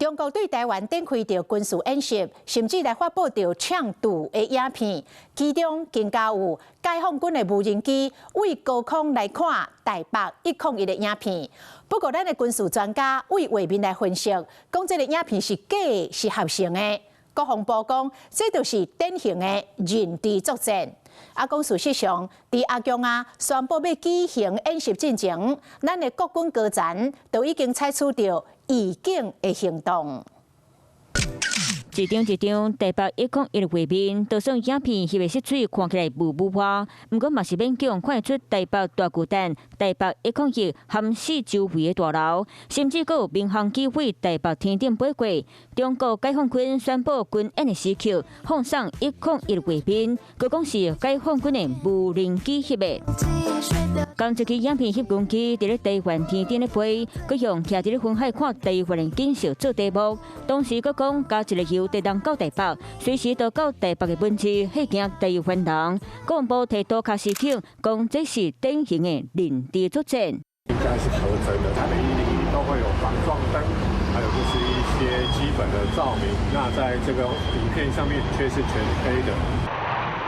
中国对台湾展开着军事演习，甚至来发布着呛赌的影片，其中更加有解放军的无人机为高空来看台北101的影片。不过，咱的军事专家为画面来分析，讲这个影片是假是合成的。国防部讲，这就是典型的认知作战。讲事实上，伫阿强宣布要举行演习之前，咱的国军高层都已经采取着预警的行动。一张台北101的画面，就算影片翕的色水看起来雾雾花，不过嘛是勉强看出台北大巨蛋、台北101含四周围的大楼，甚至阁有民航机会台北天顶飞过。中国解放军宣布军演的时刻，放送101的画面，佮讲是解放军的无人机翕的。讲这支影片翕军机伫咧台湾天顶咧飞，佮用徛伫咧云海看台湾的景色做题目。当时佮讲加一个由台东到台北，随时到到台北的文字，迄件台湾人。国防部提多卡时刻，讲这是典型的认知作战。应该是合成的，它每一里都会有防撞灯，还有就是一些基本的照明。那在这个影片上面却是全黑的。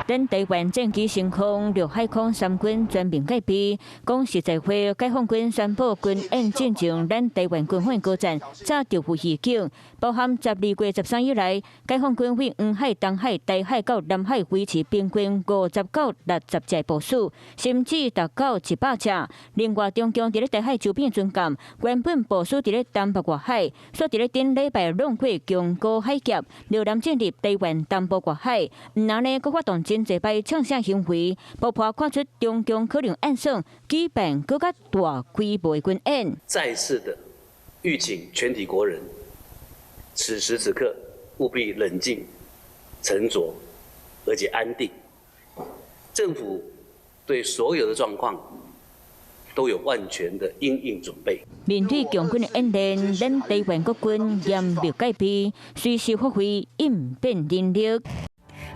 咱台湾战机升空，陆海空三军全面戒备。讲实在话，解放军宣布军演进前，咱台湾军方高层早就有预警，包含12月13以来，解放军为黄海、东海、台海到南海维持平均50到60只部署，甚至达到100只。另外，中共伫咧台海周边军舰原本部署伫咧东北外海，却伫咧顶礼拜弄过强高海峡，陆南进入台湾东部外海，唔然呢，佮发动真侪摆抢险行为，爆破看出中共可能暗算举办更加大规模的军演。再次的预警全体国人，此时此刻务必冷静、沉着，而且安定。政府对所有的状况都有万全的因应准备。面对强军的演练，咱台湾国军严密戒备，随时发挥应变能力。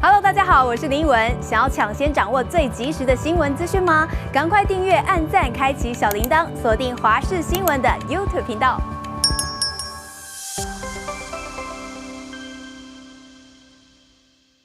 Hello， 大家好，我是林文。想要抢先掌握最及时的新闻资讯吗？赶快订阅、按赞、开启小铃铛，锁定华视新闻的 YouTube 频道。